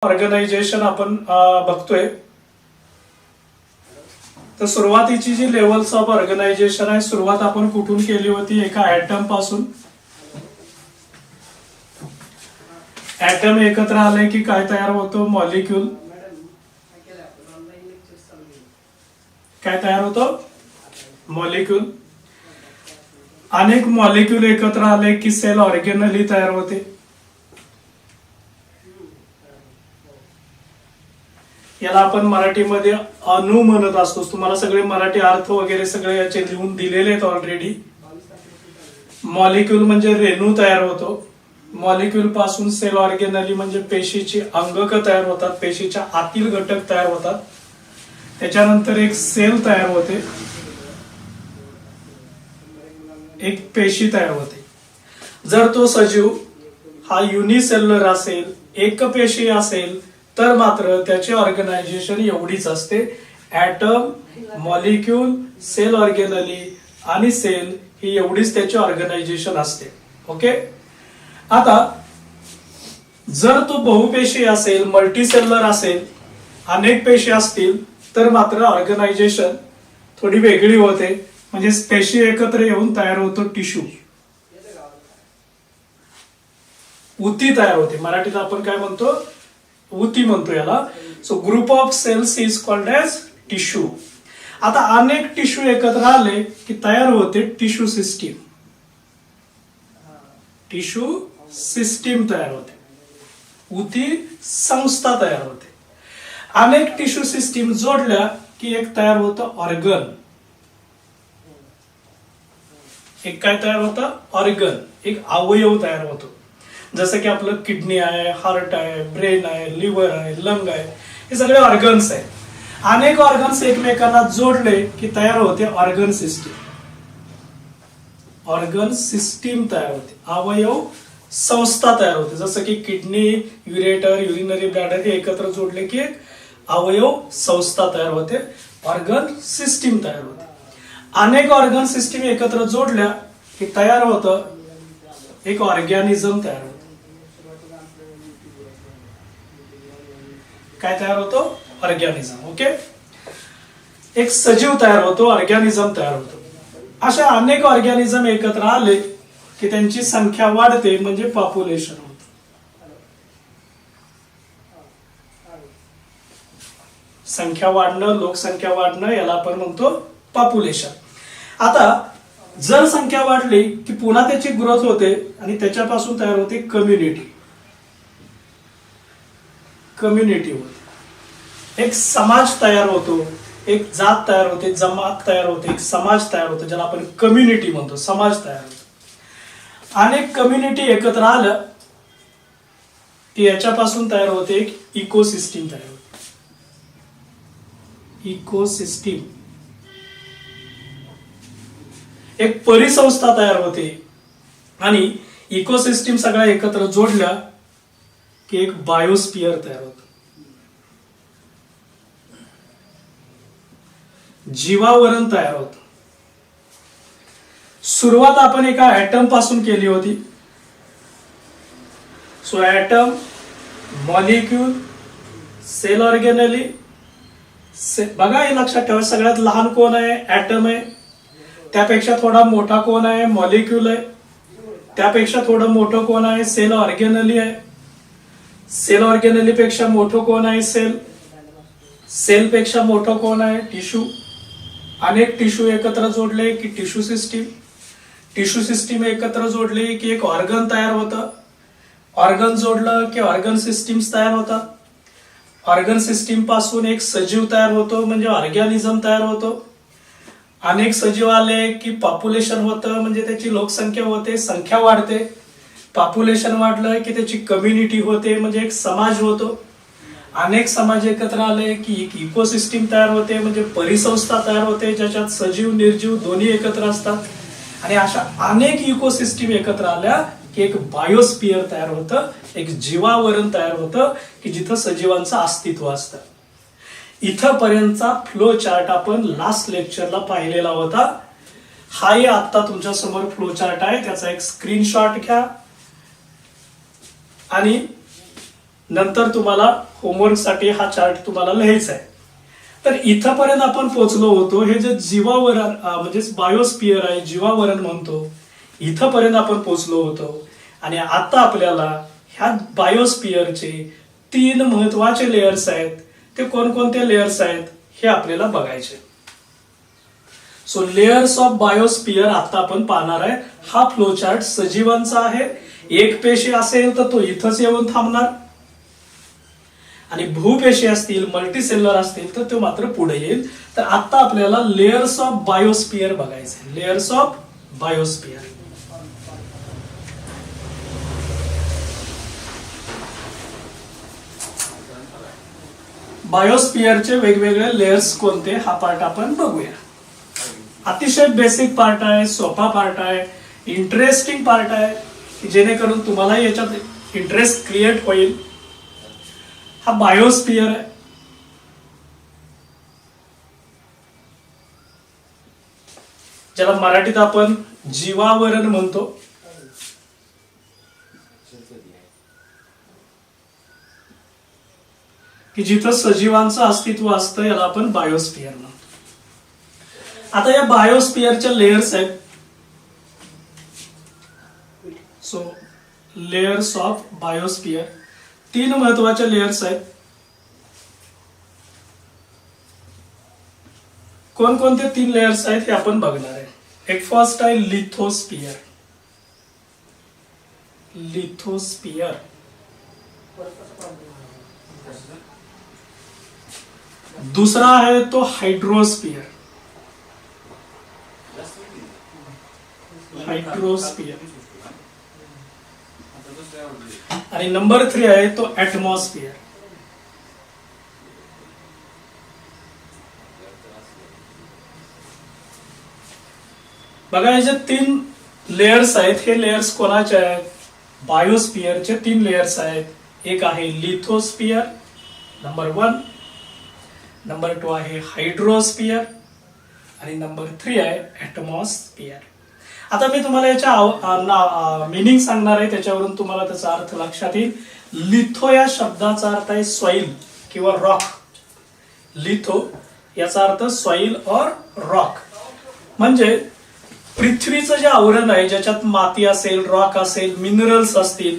Organisation आपण बघतोय. तर सुरुवातीची जी लेवल्स ऑफ ऑर्गनायझेशन आहे, सुरुवात आपण कुठून केली होती? एका ऍटम पासून. ऍटम एकत्र आले की काय तयार होतो? मॉलिक्यूल. काय तयार होतो? मॉलिक्यूल. अनेक मॉलिक्यूल एकत्र आले की सेल ऑर्गेनली तयार होते. याला आपण मराठीमध्ये अणु म्हणत असतो. तुम्हाला सगळे मराठी अर्थ वगैरे सगळे याचे लिहून दिलेले आहेत ऑलरेडी. मॉलिक्यूल म्हणजे रेणू तयार होतो. मॉलिक्यूल पासून सेल ऑर्गेनली म्हणजे पेशीची अंगक तयार होतात, पेशीच्या आतील घटक तयार होतात. त्याच्यानंतर एक सेल तयार होते, एक पेशी तयार होते. जर तो सजीव हा युनिसेल्युलर असेल, एक पेशी असेल, तर मात्र त्याची ऑर्गनायझेशन एवढीच असते. ऍटम, मॉलिक्यूल, सेल ऑर्गेनली आणि सेल ही एवढीच त्याची ऑर्गनायझेशन असते. ओके. आता जर तो बहुपेशी असेल, मल्टीसेल्युलर असेल, अनेक पेशी असतील, तर मात्र ऑर्गनायझेशन थोडी वेगळी होते. म्हणजे पेशी एकत्र येऊन तयार होतो टिश्यू, उती तयार होते. मराठीत आपण काय म्हणतो? उती म्हणतो याला. So group of cells is called as tissue. आता अनेक टिश्यू एकत्र आले की तयार होते टिश्यू सिस्टीम. टिश्यू सिस्टीम तयार होते, उती संस्था तयार होते. अनेक टिश्यू सिस्टीम जोडल्या की एक तयार होतं ऑर्गन. एक काय तयार होतं? ऑर्गन. एक अवयव तयार होतो. जसं की आपलं किडनी आहे, हार्ट आहे, ब्रेन आहे, लिव्हर आहे, लंग आहे, हे सगळे ऑर्गन्स आहेत. अनेक ऑर्गन्स एकमेकांना जोडले की तयार होते ऑर्गन सिस्टीम. ऑर्गन सिस्टीम तयार होते, अवयव संस्था तयार होते. जसं की किडनी, युरेटर, युरिनरी ब्लॅडर हे एकत्र जोडले की अवयव संस्था तयार होते, ऑर्गन सिस्टीम तयार होते. अनेक ऑर्गन सिस्टीम एकत्र जोडल्या की तयार होतं एक ऑर्गॅनिझम तयार होतं. काय तयार होतो? ऑर्गॅनिझम. ओके. एक सजीव तयार होतो, ऑर्गॅनिझम तयार होतो. अशा अनेक ऑर्गॅनिझम एकत्र आले की त्यांची संख्या वाढते, म्हणजे पॉप्युलेशन होतं. संख्या वाढणं, लोकसंख्या वाढणं याला आपण म्हणतो पॉप्युलेशन. आता जर संख्या वाढली की पुन्हा त्याची ग्रोथ होते आणि त्याच्यापासून तयार होते कम्युनिटी. कम्युनिटी होते, एक समाज तयार होतो, एक जात तयार होते, जमात तयार होते, एक समाज तयार होतो, ज्याला आपण कम्युनिटी म्हणतो, समाज तयार होतो. अनेक कम्युनिटी एकत्र आलं की याच्यापासून तयार होते एक इकोसिस्टीम तयार होते. इकोसिस्टीम. एक परिसंस्था तयार होते आणि इकोसिस्टीम सगळ्या एकत्र जोडल्या की एक बायोस्फियर तयार होतं. जीवावरण तयार होतं. सुरुवात आपण एका ऍटम पासून केली होती. So atom, molecule, cell organelle. बघा, हे लक्षात ठेवा, सगळ्यात लहान कोण आहे? ऍटम आहे. त्यापेक्षा थोडा मोठा कोण आहे? मॉलिक्यूल आहे. त्यापेक्षा थोडं मोठं कोण आहे? सेल ऑर्गेनली आहे. सेल ऑर्गेनली पेक्षा मोठं कोण आहे? सेल. सेल पेक्षा मोठं कोण आहे? टिश्यू. अनेक टिश्यू एकत्र जोडले की टिश्यू सिस्टीम. टिश्यू सिस्टीम एकत्र जोडले की एक ऑर्गन तयार होतं. ऑर्गन जोडलं की ऑर्गन सिस्टीम्स तयार होतात. ऑर्गन सिस्टीम पासून एक सजीव तयार होतो, म्हणजे ऑर्गॅनिझम तयार होतो. अनेक सजीव आले की पॉप्युलेशन होतं, म्हणजे त्याची लोकसंख्या होते, संख्या वाढते. पॉप्युलेशन वाढलं की त्याची कम्युनिटी होते, म्हणजे एक समाज होतो. अनेक समाज एकत्र आले की एक इकोसिस्टीम तयार होते, म्हणजे परिसंस्था तयार होते, ज्याच्यात सजीव निर्जीव दोन्ही एकत्र असतात. आणि अशा अनेक इकोसिस्टीम एकत्र आल्या की एक बायोस्फियर तयार होतं, एक जीवावरण तयार होतं की जिथं सजीवांचं अस्तित्व असतं. इथपर्यंतचा फ्लो चार्ट आपण लास्ट लेक्चरला पाहिलेला होता. हाही आता तुमच्या समोर फ्लो चार्ट आहे, त्याचा एक स्क्रीनशॉट घ्या आणि नंतर तुम्हाला होमवर्कसाठी हा चार्ट तुम्हाला लिहायचा आहे. तर इथंपर्यंत आपण पोहोचलो होतो. हे जे जीवावरण म्हणजे बायोस्पियर आहे, जीवावरण म्हणतो, इथंपर्यंत आपण पोहोचलो होतो. आणि आता आपल्याला ह्या बायोस्पियरचे 3 महत्वाचे लेयर्स आहेत. ते कोणकोणते लेयर्स आहेत हे आपल्याला बघायचे. सो लेयर्स ऑफ बायोस्पियर आता आपण पाहणार आहे. हा फ्लो चार्ट सजीवांचा आहे. एक पेशी असेल तर तो इथंच येऊन थांबणार, आणि भूपेशी असतील, मल्टीसेल्युलर असतील तर तो मात्र पुढे येईल. तर आता आपल्याला लेयर्स ऑफ बायोस्पियर बघायचे. Layers of biosphere. बायोस्पियरचे वेगवेगळे लेयर्स कोणते हा पार्ट आपण बघूया. अतिशय बेसिक पार्ट आहे, सोपा पार्ट आहे, इंटरेस्टिंग पार्ट आहे, की जेणेकरून तुम्हाला याच्यात इंटरेस्ट क्रिएट होईल. हा बायोस्पियर आहे. ज्याला मराठीत आपण जीवावरण म्हणतो. की जिथं सजीवांचं अस्तित्व असतं याला आपण बायोस्पियर म्हणतो. आता या बायोस्पियरच्या लेयर्स आहेत. सो लेयर्स ऑफ बायोस्पियर 3 महत्वाचे लेयर्स आहेत. कोणकोणते 3 लेयर्स आहेत हे आपण बघणार आहे. एक फर्स्ट आहे लिथोस्पियर. लिथोस्पियर. दुसरा आहे तो हायड्रोस्पियर. हायड्रोस्पियर. आणि नंबर 3 आहे तो ऍटमॉस्फियर. बघा हे जे 3 लेयर्स आहेत हे लेयर्स कोणाचे आहेत? बायोस्पियरचे 3 लेयर्स आहेत. एक आहे लिथोस्पियर नंबर 1, नंबर 2 आहे हायड्रोस्पियर आणि नंबर 3 आहे ऍटमॉस्फियर. आता मी तुम्हाला याच्या मीनिंग सांगणार आहे, त्याच्यावरून तुम्हाला त्याचा अर्थ लक्षात येईल. लिथो या शब्दाचा अर्थ आहे सॉइल किंवा रॉक. लिथो याचा अर्थ सॉइल और रॉक, म्हणजे पृथ्वीचं जे आवरण आहे ज्याच्यात माती असेल, रॉक असेल, मिनरल्स असतील,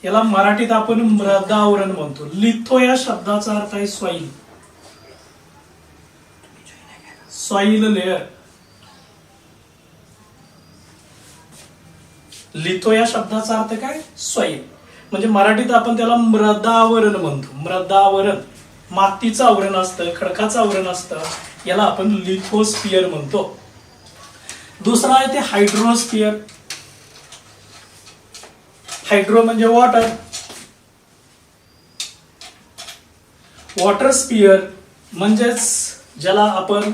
याला मराठीत आपण मृदा आवरण म्हणतो. लिथो या शब्दाचा अर्थ आहे सॉइल. Soil layer. लिथो या शब्दाचा अर्थ काय? सॉइल. म्हणजे मराठीत आपण त्याला मृदावरण म्हणतो. मृदावरण मातीचं आवरण असतं, खडकाचं आवरण असतं, याला आपण लिथोस्पियर म्हणतो. दुसरा आहे ते हायड्रोस्पियर. हायड्रो म्हणजे वॉटर. वॉटर स्पियर म्हणजेच ज्याला आपण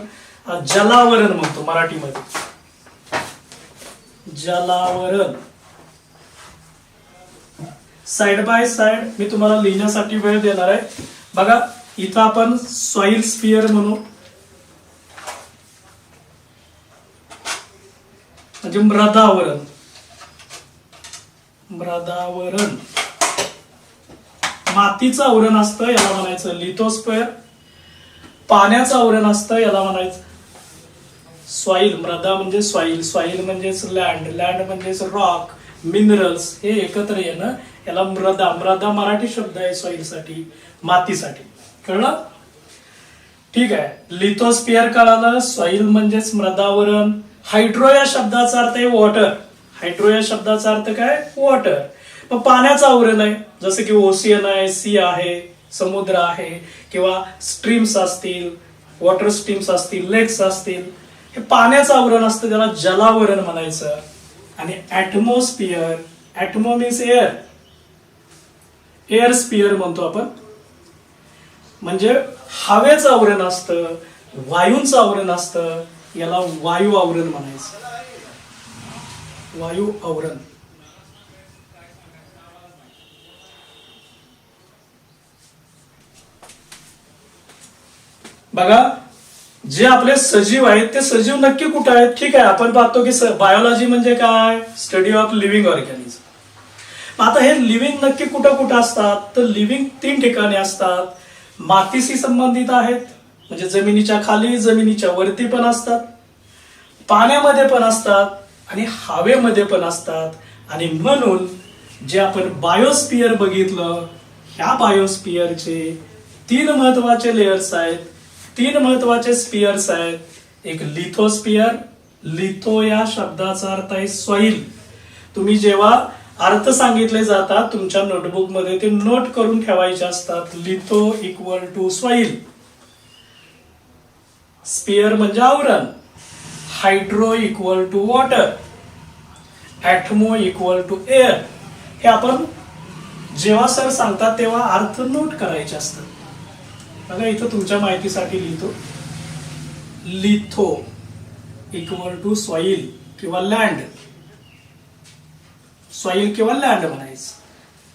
जलावरण म्हणतो मराठीमध्ये. जलावरण. साइड बाय साइड मी तुम्हाला लिहिण्यासाठी वेळ देणार आहे. बघा इथं आपण सॉइल स्पियर म्हणू, म्हणजे मृदावरण. मृदावरण. मातीचं आवरण असतं याला म्हणायचं लिथोस्पियर. पाण्याचं आवरण असतं याला म्हणायचं सॉइल. मृदा म्हणजे सॉइल, सॉइल म्हणजेच लँड, लँड म्हणजेच रॉक, मिनरल्स, हे एकत्र येणं याला मृदा. मृदा मराठी शब्द आहे सॉइल साठी, मातीसाठी. कळलं? ठीक आहे. लिथोस्पियर कळालं. सॉइल म्हणजेच मृदावरण. हायड्रो या शब्दाचा अर्थ आहे वॉटर. हायड्रो या शब्दाचा अर्थ काय? वॉटर. मग पाण्याचं आवरण आहे, जसं की ओशियन आहे, सी आहे, समुद्र आहे, किंवा स्ट्रीम्स असतील, वॉटर स्ट्रीम्स असतील, लेक्स असतील, हे पाण्याचं आवरण असतं, त्याला जलावरण म्हणायचं. आणि ऍटमॉस्फियर, ऍटमो मीन्स एअर, एअर स्पियर म्हणतो आपण, म्हणजे हवेचं आवरण असतं, वायूंचं आवरण असतं, याला वायू आवरण म्हणायचं. वायू आवरण. बघा जे आपले सजीव आहेत ते सजीव नक्की कुठे आहेत? ठीक आहे, आपण पाहतो की बायोलॉजी म्हणजे काय? Study of living organism. आता हे लिव्हिंग नक्की कुठं कुठं असतात, तर लिव्हिंग 3 ठिकाणी असतात. मातीशी संबंधित आहेत, म्हणजे जमिनीच्या खाली, जमिनीच्या वरती पण असतात, पाण्यामध्ये पण असतात आणि हवेमध्ये पण असतात. आणि म्हणून जे आपण बायोस्फिअर बघितलं, ह्या बायोस्फिअरचे 3 महत्वाचे लेयर्स आहेत, 3 महत्वाचे स्पियर्स आहेत. एक लिथोस्फिअर, लिथो या शब्दाचा अर्थ आहे सॉइल. तुम्ही जेव्हा अर्थ सांगितले जातात तुमच्या नोटबुक मध्ये ते नोट करून ठेवायचे असतात. Litho equal to soil, sphere म्हणजे आवरण, hydro equal to water, atmo equal to air. हे आपण जेव्हा सर सांगतात तेव्हा अर्थ नोट करायचे असतात. बघा इथं तुमच्या माहितीसाठी लिहितो, लिथो इक्वल टू सॉइल किंवा लँड, सॉइल किंवा लँड म्हणायचं.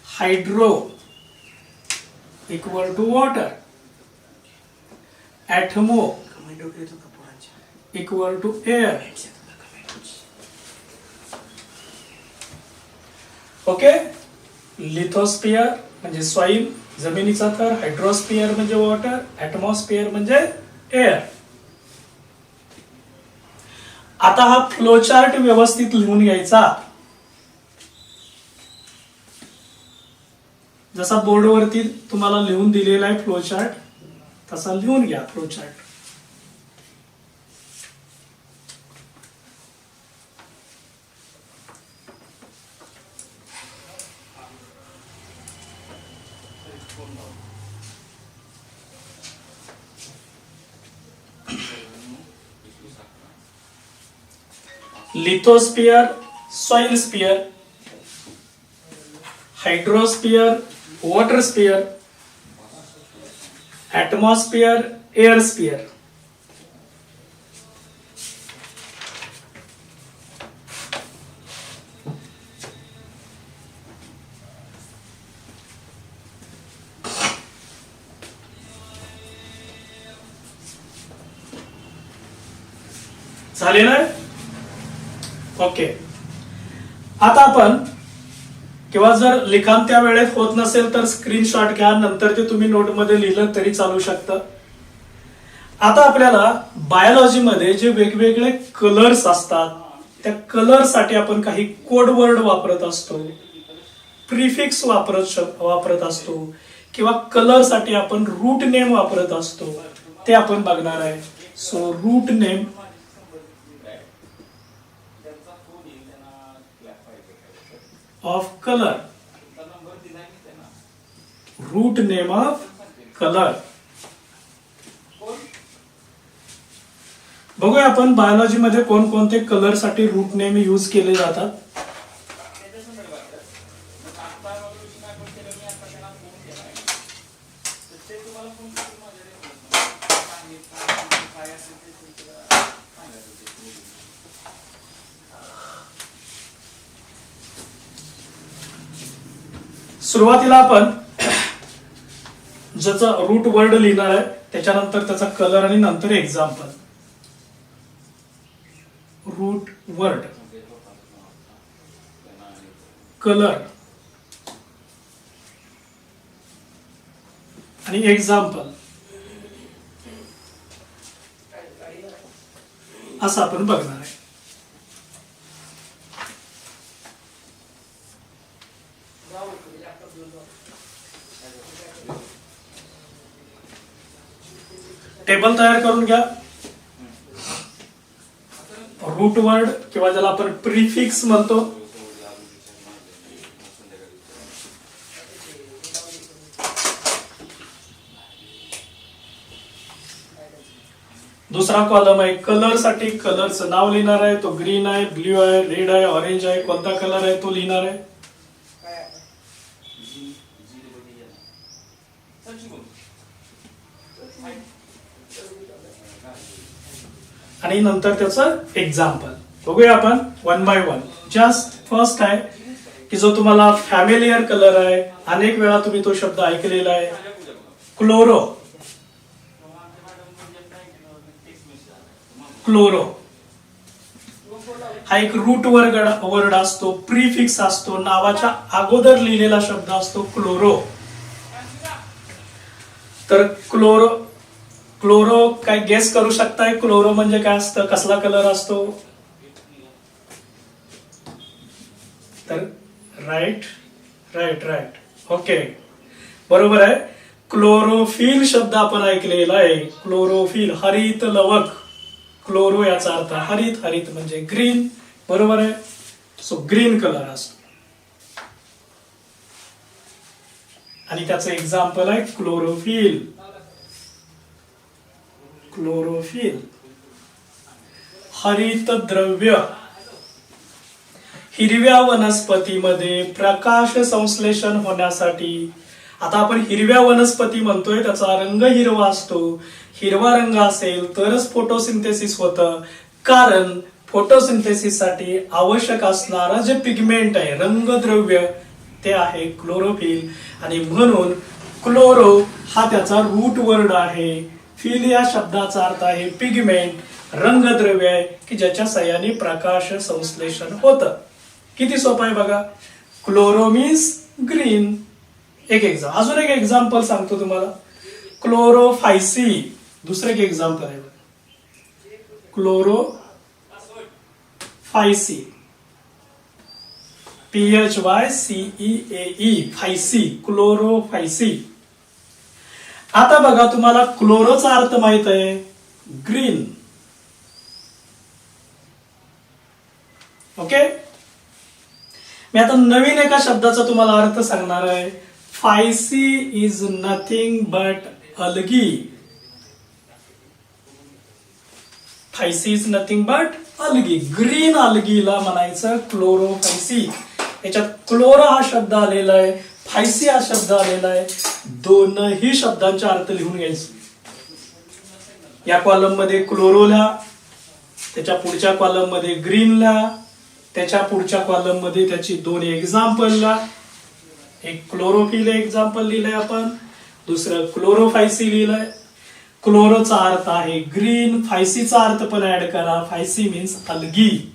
Hydro equal to water, atmo equal to air. Okay, lithosphere म्हणजे सॉइल, जमिनीचा थर, हायड्रोस्फिअर म्हणजे वॉटर, ऍटमॉस्फिअर म्हणजे एअर. आता हा फ्लोचार्ट व्यवस्थित लिहून घ्यायचा. जसा बोर्डवरती तुम्हाला लिहून दिलेला आहे फ्लोचार्ट, तसा लिहून घ्या flowchart. Lithosphere, soil sphere, hydrosphere, water sphere, atmosphere, air sphere. झालेलं आहे. ओके, आता आपण किंवा जर लिखाण त्या वेळेत होत नसेल तर स्क्रीनशॉट घ्या, नंतर ते तुम्ही नोटमध्ये लिहिलं तरी चालू शकतं. आता आपल्याला बायोलॉजीमध्ये जे वेगवेगळे कलर्स असतात त्या कलरसाठी आपण काही कोड वर्ड वापरत असतो, प्रिफिक्स वापरत असतो, किंवा कलरसाठी आपण रूट नेम वापरत असतो, ते आपण बघणार आहे. So root name of color, root name of color. बघूया आपण बायोलॉजी मध्ये कोणकोणते कलर साठी रूट नेम यूज केले जातात. सुरुवातीला आपण ज्याचं रूट वर्ड लिहिणार आहे, त्याच्यानंतर त्याचा कलर आणि नंतर एक्झाम्पल. रूट वर्ड, कलर आणि एक्झाम्पल असं आपण बघणार आहे. टेबल तयार करून घ्या. रूट वर्ड किंवा ज्याला आपण प्रिफिक्स म्हणतो, दुसरा कॉलम आहे कलर साठी, कलरचं नाव लिहिणार आहे, तो ग्रीन आहे, ब्ल्यू आहे, रेड आहे, ऑरेंज आहे, कोणता कलर आहे तो लिहिणार आहे. आणि नंतर त्याचं एक्झाम्पल बघूया आपण one by one. Just first आहे की जो तुम्हाला फॅमिलियर कलर आहे, अनेक वेळा तुम्ही तो शब्द ऐकलेला आहे, क्लोरो. क्लोरो हा एक रूट वर्ड असतो, प्रीफिक्स असतो, नावाच्या अगोदर लिहिलेला शब्द असतो क्लोरो. तर क्लोरो क्लोरो काय गेस करू शकताय? क्लोरो म्हणजे काय असतं, कसला कलर असतो? तर राईट राईट राईट ओके, बरोबर आहे. क्लोरोफिल शब्द आपण ऐकलेला आहे. क्लोरोफिल हरित लवक. क्लोरो याचा अर्थ हरित, हरित म्हणजे ग्रीन, बरोबर आहे. सो ग्रीन कलर असतो. आणि त्याचं एक्झाम्पल आहे क्लोरोफिल. क्लोरोफिल हरित द्रव्य. हिरव्या वनस्पतीमध्ये प्रकाश संश्लेषण होण्यासाठी, आता आपण हिरव्या वनस्पती म्हणतोय, त्याचा रंग हिरवा असतो. हिरवा रंग असेल तरच फोटोसिंथेसिस होतं, कारण फोटोसिंथेसिससाठी आवश्यक असणारं जे पिगमेंट आहे, रंगद्रव्य, ते आहे क्लोरोफिल. आणि म्हणून क्लोरो हा त्याचा रूट वर्ड आहे. फिल या शब्दाचा अर्थ आहे पिगमेंट, रंगद्रव्य आहे की ज्याच्या साह्याने प्रकाश संश्लेषण होतं. किती सोपं आहे बघा. Chloro means green. अजून एक एक्झाम्पल सांगतो तुम्हाला. क्लोरोफायसी दुसरं एक एक्झाम्पल आहे. क्लोरोफायसी PHYCEAE फायसी, क्लोरोफायसी. आता बघा, तुम्हाला क्लोरोचा अर्थ माहित आहे, ग्रीन. ओके, मी आता नवीन एका शब्दाचा तुम्हाला अर्थ सांगणार आहे. Phyceae is nothing but algae. Phyceae is nothing but algae. Green अल्गीला म्हणायचं क्लोरोफायसी. याच्यात क्लोरो हा शब्द आलेला आहे, फायसी हा शब्द आलेला आहे. दोनही शब्दांचे अर्थ लिहून घ्यायचे. या कॉलम मध्ये क्लोरो लिहा, त्याच्या पुढच्या कॉलम मध्ये ग्रीन लिहा, त्याच्या पुढच्या कॉलम मध्ये त्याची दोन एक्झाम्पल लिहा. एक क्लोरोफिल एक्झाम्पल लिहिलंय आपण, दुसरं क्लोरोफायसी लिहिलंय. क्लोरोचा अर्थ आहे ग्रीन, फायसीचा अर्थ पण ऍड करा. फायसी मीन्स अल्गी.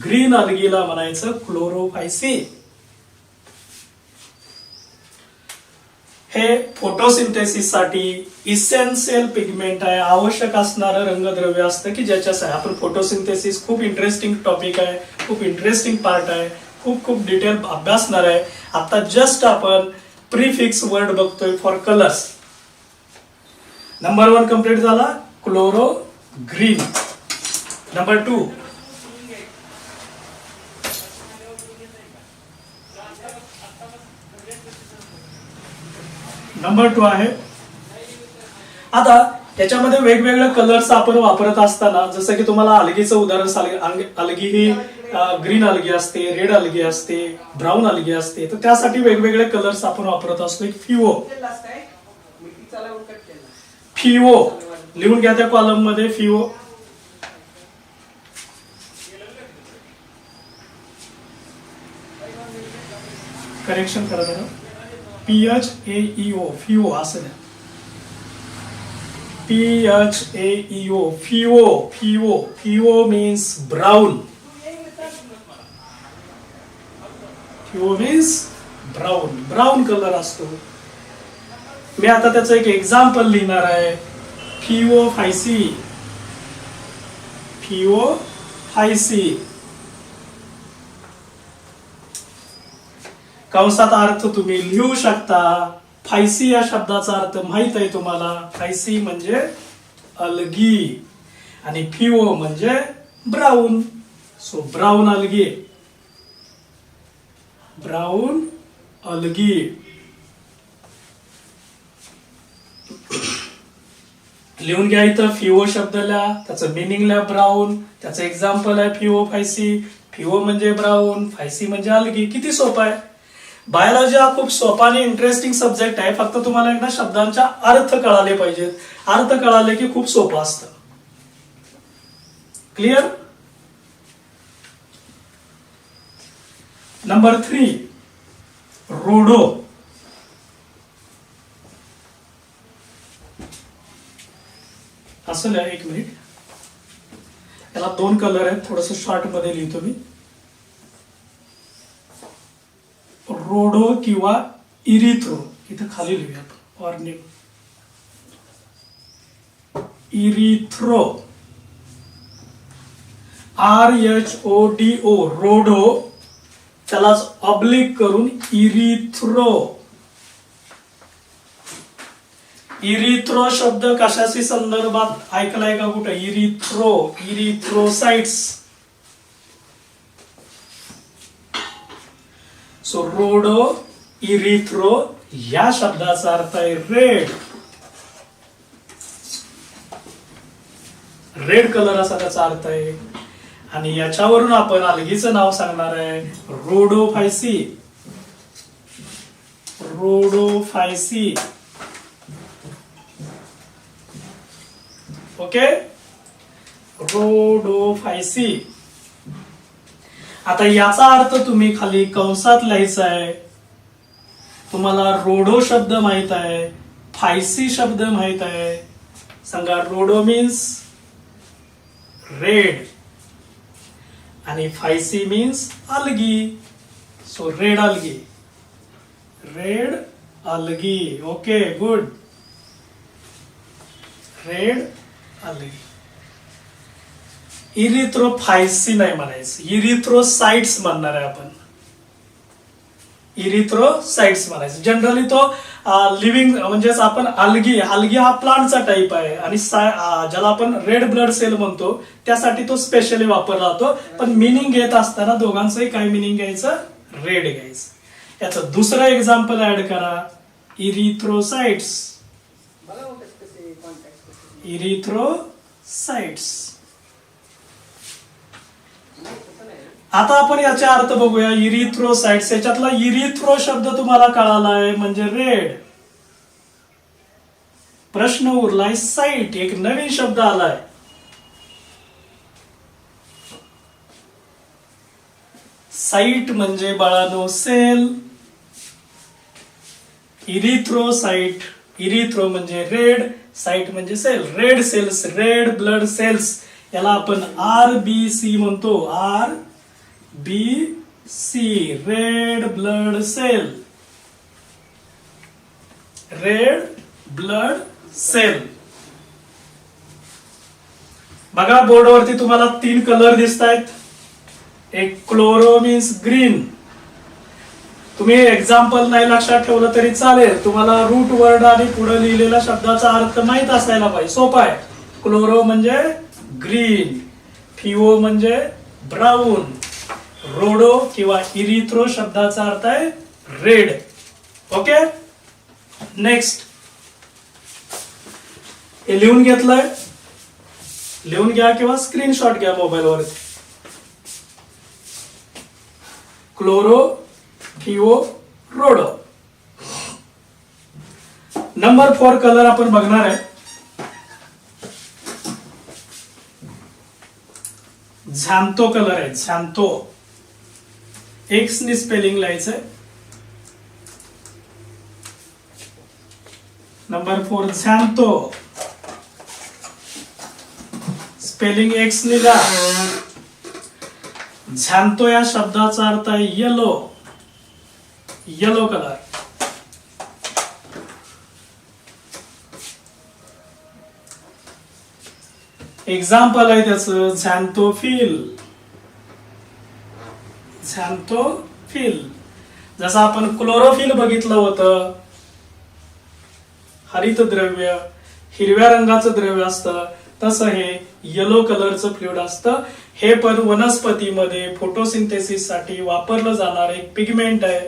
ग्रीन अल्गीला म्हणायचं क्लोरोफायसी. हे फोटोसिंथेसिस साठी इसेन्शियल पिगमेंट आहे, आवश्यक असणारं रंगद्रव्य असतं की ज्याच्या आपण फोटोसिंथेसिस खूप इंटरेस्टिंग टॉपिक आहे, खूप इंटरेस्टिंग पार्ट आहे, खूप खूप डिटेल अभ्यासणार आहे. आता जस्ट आपण प्रीफिक्स वर्ड बघतोय फॉर कलर्स. नंबर 1 कंप्लीट झाला, क्लोरो ग्रीन. नंबर 2 आहे. आता त्याच्यामध्ये वेगवेगळे कलर्स आपण वापरत असताना, जसं की तुम्हाला अलगीचं उदाहरण सांगितलं. अलगी ही ग्रीन अलगी असते, रेड अलगी असते, ब्राऊन अलगी असते. तर त्यासाठी वेगवेगळे कलर्स आपण वापरत असतो. एक फिओ. फिओ लिहून घ्या त्या कॉलम मध्ये. फिओ करेक्शन करा जरा. PHAEO फिओ असं द्या. PHAEO phaeo. Phaeo phaeo means brown. Phaeo means brown, brown colour असतो. मी आता त्याचं एक एक्झाम्पल लिहिणार आहे. फिओ फायसी. फिओ फायसी कंसात अर्थ तुम्ही लिहू शकता. फायसी या शब्दाचा अर्थ माहित आहे तुम्हाला. फायसी म्हणजे अलगी आणि फिओ म्हणजे brown. So brown algae. Brown algae लिहून घ्या. इथं फिओ शब्द लिहा, त्याचं मिनिंग लिहा ब्राऊन. त्याचं एक्झाम्पल आहे फिओ फायसी. फिओ म्हणजे ब्राऊन, फायसी म्हणजे अलगी. किती सोपं आहे. बायोलॉजी हा खूप सोपा आणि इंटरेस्टिंग सब्जेक्ट आहे. फक्त तुम्हाला एकदा शब्दांचा अर्थ कळाले पाहिजेत. अर्थ कळाले की खूप सोपं असतं. क्लिअर. नंबर 3 रोडो. असं लिहा, एक मिनिट. याला दोन कलर आहेत, थोडस शॉर्ट मध्ये लिहितो मी. रोडो किंवा इरिथ्रो, इथं खाली लिहूया आपण ऑर्निक. इरिथ्रो, RHODO, रोडो, त्यालाच ऑब्लिक करून इरिथ्रो. इरिथ्रो शब्द कशाशी संदर्भात ऐकलाय का कुठे? Erythro, erythrocytes. सो रोडो इरिथ्रो या शब्दाचा अर्थ आहे रेड. रेड कलर असा त्याचा अर्थ आहे. आणि याच्यावरून आपण अलगीचं नाव सांगणार आहे रोडोफायसी. रोडोफायसी. ओके, रोडोफायसी. आता याचा अर्थ तुम्ही खाली कंसात लिहायचा आहे. तुम्हाला रोडो शब्द माहित आहे, फायसी शब्द माहित आहे. सांगा, रोडो मीन्स रेड आणि phyceae means algae. So red algae, red algae. Okay, good. Red algae. Erythrophyceae नाही म्हणायचं, इरिथ्रोसाइट्स म्हणणार आहे आपण. इरिथ्रोसाइट्स म्हणायचं. जनरली तो लिव्हिंग म्हणजेच आपण अलगी, अलगी हा प्लांटचा टाईप आहे आणि ज्याला आपण रेड ब्लड सेल म्हणतो त्यासाठी तो स्पेशली वापरला जातो. पण मिनिंग घेत असताना दोघांचंही काय मिनिंग घ्यायचं? रेड घ्यायचं. याचं दुसरं एक्झाम्पल ऍड करा, इरिथ्रोसाइट्स. इरिथ्रोसाइट्स. आता आपण याचे अर्थ बघूया. इरिथ्रोसाइट्स, याच्यातला इरिथ्रो शब्द तुम्हाला कळालाय म्हणजे रेड. प्रश्न उरलाय साइट, एक नवीन शब्द आलाय. साइट म्हणजे बाळानो सेल. इरिथ्रोसाइट, इरिथ्रो म्हणजे रेड, साइट म्हणजे cell. Red cells, red blood cells, याला आपण RBC म्हणतो. RBC, red blood cell. Red blood cell. बघा बोर्डवरती तुम्हाला 3 कलर दिसत आहेत. एक क्लोरो मीन्स ग्रीन. तुम्ही एक्झाम्पल नाही लक्षात ठेवलं तरी चालेल, तुम्हाला रूट वर्ड आणि पुढे लिहिलेल्या शब्दाचा अर्थ माहित असायला पाहिजे. सोपा आहे. क्लोरो म्हणजे ग्रीन, फिओ म्हणजे ब्राऊन, रोडो किंवा इरिथ्रो शब्दाचा अर्थ आहे रेड. Okay, next. हे लिहून घेतलंय, लिहून घ्या किंवा स्क्रीनशॉट घ्या मोबाईलवर. क्लोरो, फिओ, रोडो. नंबर 4 कलर आपण बघणार आहे. झॅन्थो कलर आहे. झॅन्थो, एक्स नी स्पेलिंग लिहायचंय. नंबर 4 झॅन्थो, स्पेलिंग एक्स नी लिहा. झॅन्थो या शब्दाचा अर्थ आहे येलो, येलो कलर. एक्झाम्पल आहे त्याचं झॅन्थोफिल. झॅन्थोफिल. जसं आपण क्लोरोफिल बघितलं होतं, हरित द्रव्य, हिरव्या रंगाचं द्रव्य असतं, तसं हे येलो कलरचं फ्लुइड असतं. हे पण वनस्पतीमध्ये फोटोसिंथेसिस साठी वापरलं जाणार एक पिगमेंट आहे,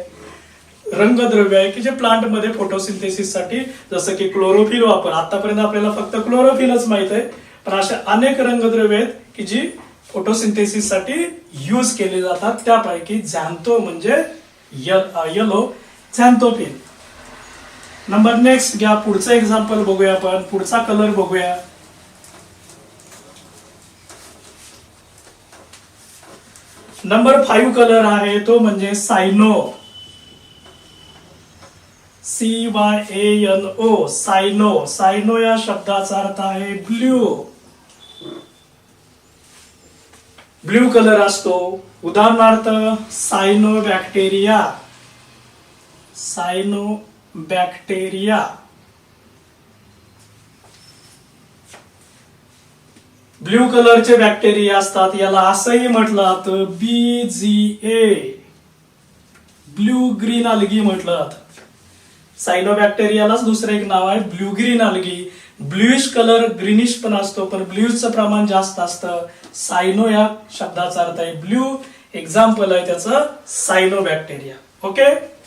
रंगद्रव्य आहे की जे प्लांट मध्ये फोटोसिंथेसिस साठी, जसं की क्लोरोफिल वापर. आतापर्यंत आपल्याला फक्त क्लोरोफिलच माहित आहे, पण अशा अनेक रंगद्रव्य आहेत की जी फोटोसिंथेसिस साठी यूज केली जातात. त्यापैकी झॅन्थो म्हणजे येलो, झॅन्थोफिल. नंबर नेक्स्ट घ्या. पुढचं एक्झाम्पल बघूया आपण. पुढचा कलर बघूया. नंबर 5 कलर आहे तो म्हणजे सायनो. CYANO, सायनो. सायनो या शब्दाचा अर्थ आहे ब्ल्यू. ब्ल्यू कलर असतो. उदाहरणार्थ सायनोबॅक्टेरिया. सायनोबॅक्टेरिया ब्ल्यू कलरचे बॅक्टेरिया असतात. याला असंही म्हटलं जातं BGA, ब्ल्यू ग्रीन अल्गी म्हटलं जातं. सायनोबॅक्टेरियालाच दुसरं एक नाव आहे blue green algae. Bluish colour greenish पण असतो, पण ब्ल्यूचं प्रमाण जास्त असतं. सायनो या शब्दाचा अर्थ आहे ब्ल्यू. एक्झाम्पल आहे त्याचं सायनोबॅक्टेरिया. ओके.